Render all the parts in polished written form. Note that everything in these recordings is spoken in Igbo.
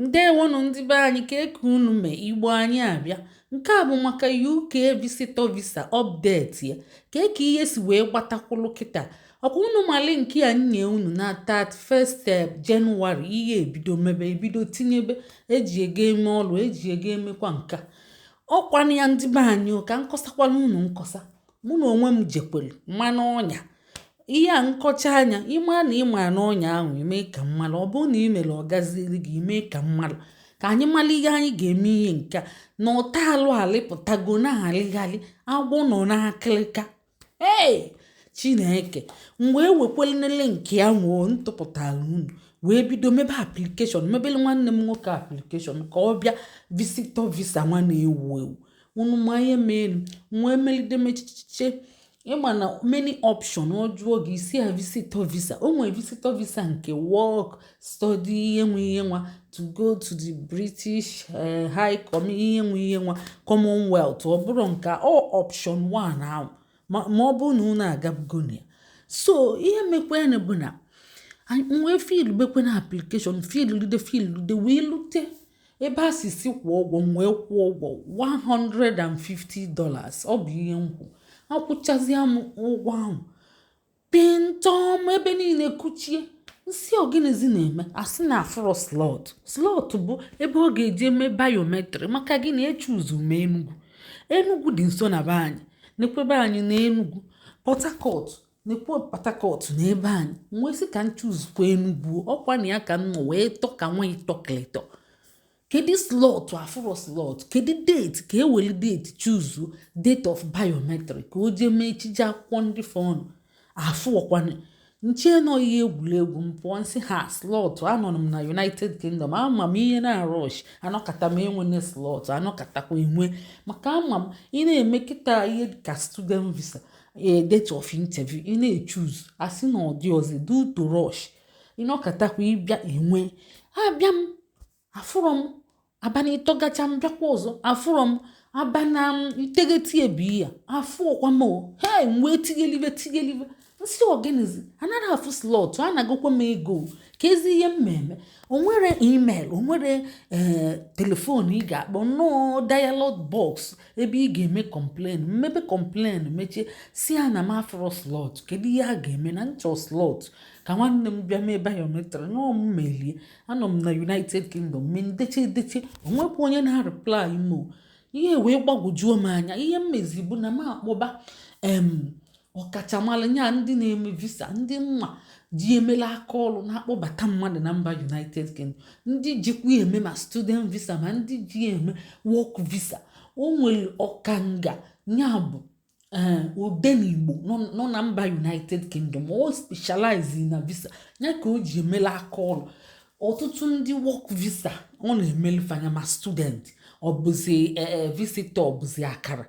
Ndewonu ndị be anyị ka eke unu mee Igbo anyị abịa. Nke a bụ maka UK visitor visa update ya. Ka eke ihe si wee gbatakwụlụ kịta. Ọkwa unu mali nke a nye unu na 31st Jenụwarị ihe ebido tinyebe eji ego eme ọlụ eji ego emekwa nka. Ọkwana ya ndị be anyị ka nkọsakwala unu nkọsa. Mụ na onwe m jekwelu mmanụ ọnya. Ihe a nkọcha anya ịma na ịma n'ọnya ahụ ime ka mmalụ ọ bụrụ na imere ọgaziri gị ime ka mmalụ ka anyị mara ihe anyị ga-eme ihe nke a na ọta alụ alịpụtago na-alịghalị agwọ nọ n'akịlịka. Chineke mgbe ewekwelele nke ya nwoo ntụpụtara unu wee bido mebe aplikeshọn mebele nwanne m nwoke aplikeshọn ka ọ bịa visitor visa nwa na-ewu ewu unu ma ihe menu nwee melide mechiche. Ịma na many option ọ jụọ gị isi a visitor visa. O nwere visitor visa nke work, study, ihe nwa to go to the British High Commission, ihe nwa Commonwealth. Ọ bụrụ nke option 1 ahụ ma ọ bụ na unu agabugo ya. So ihe mekwa ya bụ na nwee field bekwe na application field wee lute ebe a si kwụọ ụgwọ nwee kwụọ ụgwọ $150. Ọ bụ ihe nkwụ akwụchazi m ụgwọ ahụ pintom ebe niile kuchie nsi ọgịnịzi na-eme asị na afro slot bụ ebe ọ ga-eji eme biometri maka gị na echuzu m Enugu dị nso na be anyị nekwebe anyị na Enugu Port Harcourt na ebe anyị nwesị ka nchuzukwa Enugu ọkwa na ya ka m nọ wee tọ ka nwa ịtọkịlịtọ. Kedu slot afro slot kedu date ka eweli date choose date of biometric ka o jee mee echije akwụkwọ ndị fọnụ afụ ọkwanụ nche nọ ihe egwuregwu mpụọ nsị ha slot anọ m na United Kingdom ama m ihe na rush anọkata m enwene slot anọkatakwa enwe maka ama m ị na-eme kịta ihe ka student visa date of interview ị na-echuzu asị na ọ dị ọzọ due to rush ịnọkatakwa ịbịa enwe abịa m afụrọ m abana ịtọgacha mbịakwa ọzọ afụrọ m abana itegeti ebi ya afụ ọkwa m mgbe tigelive nsị ọganizi anaghị afụ slọt a na-agụkwa m ego ka ezi ihe mmemme onwere email onwere telefon ị ga-akpọ nnọọ dialog box ebe ị ga-eme complain mmebe complain mechie si a na m afụrọ slọt kedu ihe a ga-eme na nchọ slọt ka nwanne m bịa mee biometri nọọ m melie anọ m na United Kingdom mee ndeche onwekwa onye na-reply mo ihe wee gbagwojuo m anya ihe mmezi bụ na m akpọba ọkachamara nya ndị na-eme visa ndị mma ji emela aka ọrụ na-akpọbata mmadụ na mba United Kingdom ndị jikwa eme ma student visa ma ndị ji eme work visa. O nwere ọkanga nya bụ Odenigbo nọ na mba United Kingdom o specialize na visa nya ka o ji emela aka ọrụ ọtụtụ ndị work visa ọ na-emelifanya ma student ọ bụzi visitor ọ bụzi akara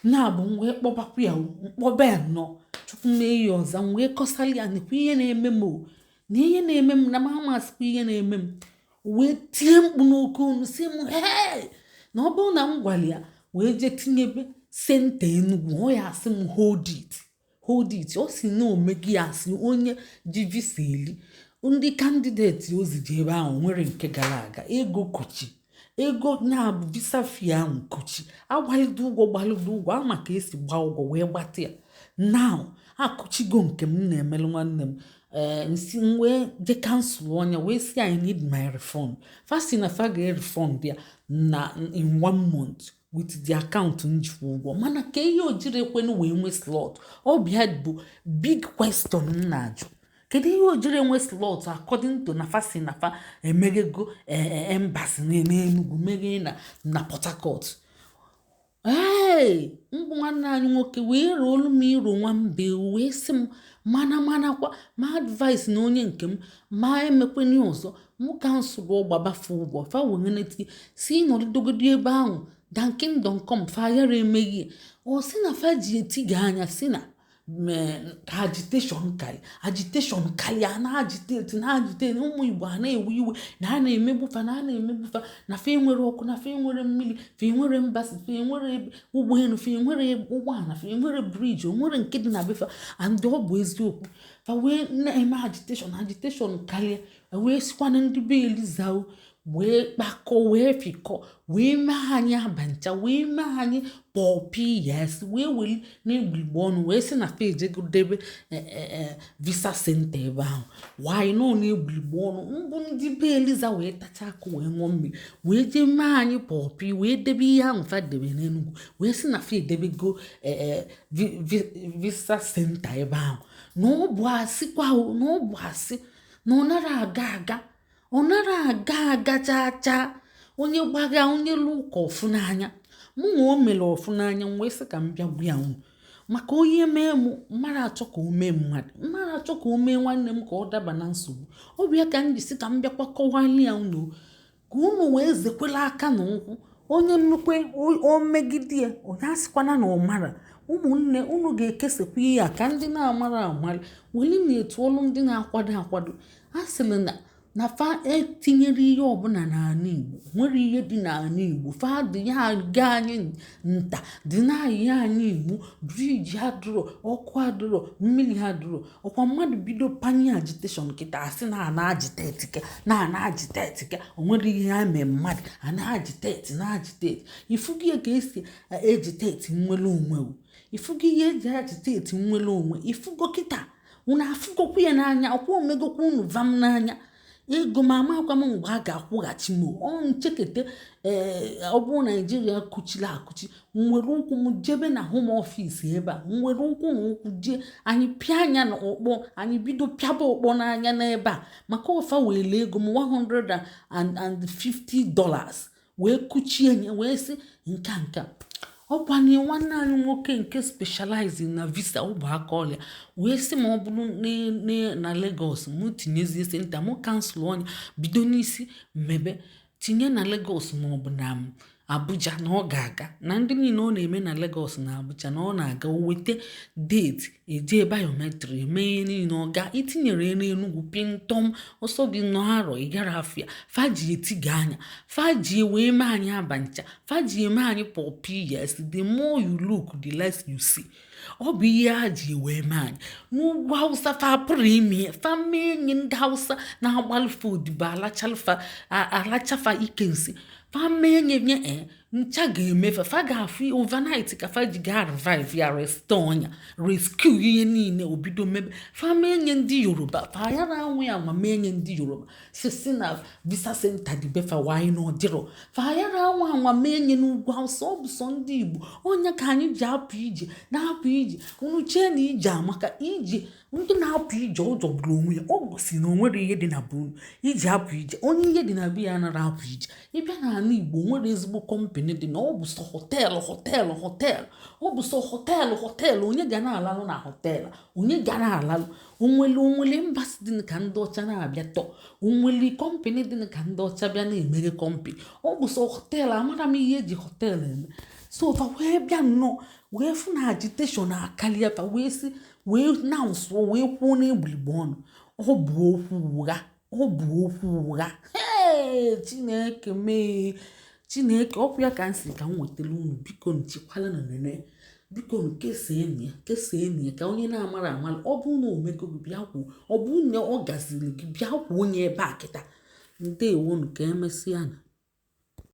na-abụ wee kpọbakwa ya mkpọba ya nọ chukwu mee ya ọza wee kọsali ya nekwa ihe na-eme m na ihe na-eme m na mamasịkwa ihe na-eme m wee tie mkpu n'oke unu si m na ọ bụrụ na m gwara ya wee jee tinyebe senta Enugu ọ ya asị m hold it ọ si na omegi ya asị onye ji visa eli ndị kandideti oziji ebe ahụ nwere nke gara aga ego na-abụ visa fee ahụ kochi agbalịdo ụgwọ ama ka esi gba ụgwọ wee gbata ya now akụchigo nke m na-emelụ nwanne m nsi wee je kansụl ọnya wee si I need my refund fasi na fa ga-refund ya na in 1 month with the account njikwa ụgwọ mana ka ihe ojiri ekwenu wee nwee slot ọ bịa bụ big question m na-ajụ kedu ihe ojiri enwe slot according to na fasi na fa emeghego embassy n'Enugu meghe na Port Harcourt. Mbụ nwanne anyị nwoke wee rolu m iro nwambe wee sị m manakwa ma advice na onye nke m ma emekweni ọzọ mụ kansụl ọgbabafe ụgwọ fa weneti si nọdụdogodi ebe ahụ dan kingdom come fa yara emeghị ọ sị na fa ji etiga anya si na agitation kali a na-agitate ụmụ Igbo a na-ewe iwe na a na-emegbufa na fe nwere ọkụ na fe nwere mmiri fe nwere mbasi fe nwere ụgbọelu fe nwere ụgbọala fe nwere briji o nwere nke dị na befa and ọ bụ eziokwu fa wee na-eme agitation kalia wee sikwana ndị be Elizao wee kpakọ wee fikọ wee mee anyị abancha wee mee anyị pọpi yes wee weli n'egbuligbo ọnụ wee sị na fa ejegodebe visa senta ebe ahụ wanyị nọ n'egbuligbo ọnụ mbụ ndị be Eliza wee tacha akụ wee ṅụọ mmiri wee jee mee anyị pọpi wee debe ihe ahụ fa debe n'Enugu wee sị na fa edebego visa senta ebe ahụ na ọ bụ asị kwa na ọ bụ asị na ọ nara aga chaa onye gbaga onye lụ ụka ọfụ n'anya mụ nwa o mere ọfụ n'anya m wee sị ka m bịa gwa ya nwụ maka onye mee mụ mmadụ achọ ka o mee mmadụ mmadụ achọ ka o mee nwanne m ka ọ daba na nsogbu ọ bụ ya ka m ji sị ka m bịakwa kọwali ya unu ka unu wee zekwela aka na ụkwụ onye nnukwu o megide ya onye asịkwana na ọ mara ụmụnne unu ga-ekesakwa ihe a ka ndị na-amara amali weli na-etu olu ndị na-akwado a sịrị na fa etinyere ihe ọbụla n'ala Igbo nwere ihe dị n'ala Igbo fa dị ya ga anyị nta dị na-ayị anyị Igbo briji adụrọ ọkụ adụrọ mmiri adụrọ ọkwa mmadụ bido panye agitation kịta asị na ana agiteti o nwere ihe ha mee mmadụ ana agiteti ifugi ka esi ejiteti nwere onwe ifugi ihe eji agiteti nwere onwe ifugo kịta unu afụgokwu ya n'anya ọkwa omegokwu unu vam n'anya ego ma amakwa m mgbe a ga-akwụghachi m nchekete ọ bụrụ Naijiria kuchiri akụchi nwere ụkwụ m jebe na home office ebe a nwere ụkwụ na ụkwụ jee anyị pịa anya na ọkpọ anyị bido pịaba ọkpọ n'anya n'ebe a maka ọfa wele ego m $150 wee kuchie nye wee sị nka ọkwanye nwanne anyị nwoke nke specializing na visa ụbọaka ọlịa wee sị ma ọ bụrụ na Lagos mụ tinyezie senta mụ kansụl onye bido n'isi mmebe tinye na Lagos maọbụ na Abuja na ọ ga-aga na ndị niile ọ na-eme na Lagos na Abuja na ọ na-aga o weta deeti eje biometri eme ihe niile ọ ga itinyere n'Enugu pintom ọsọ gị nọ arọ ịgara afịa faji etiga anya faji wee mee anyị abancha faji eme anyị pọpi yes the more you look the less you see ọ bụ ihe ha ji wee mee anyị n'ugwu Hausa fa pụrụ ime fa mee enyi ndị Hausa na-agbalịfe odibo alachafa ike nsị fa mee nye ncha ga-emefe fa ga-afụ overnight ka fa ji ga revive ya restore ya rescue ihe niile obido mebe fa mee nye ndị Yoruba fa ya na anwụ ya ma mee nye ndị Yoruba sisi na visa center dị befa wanyị na ọdịrọ fa ya na anwụ anwa mee nye n'ugwu Hausa ọ bụ sọ ndị Igbo onye ka anyị ji apụ ije na-apụ ije unu chee na ije amaka ije ndị na-apụ ije ụjọ bụrụ onwe ya ọ gosi na onwere ihe dị na bunu iji apụ ije onye ihe dị na be ya anaghị apụ ije ịbịa n'ala Igbo nwere ezigbo kọmpani dị na ọ bụ sọ họteelụ ọ bụ sọ họteelụ onye ga na-alalụ na họteelụ onye ga na-alalụ onwere mbasị dị ka ndị ọcha na-abịa tọ onwere kọmpani dị ka ndị ọcha bịa na-emeghe kọmpani ọ bụ sọ họteelụ amara m ihe eji họteelụ eme so fa wee bịa nnọọ wee fụ na agitation akarịa fa wee si wee na nsọ wee kwuo n'egbuligbo ọnụ ọ bụ okwu ụgha Chineke mee Chineke ọkwa ya ka nsị ka m wetara unu biko nchekwala na nene biko kesaa ka onye na-amara amara ọ bụ na omego gị bịa kwuo ọ bụ na ọ gaziri gị bịa kwuo onye ebe a kịta ndewonu ka emesịa na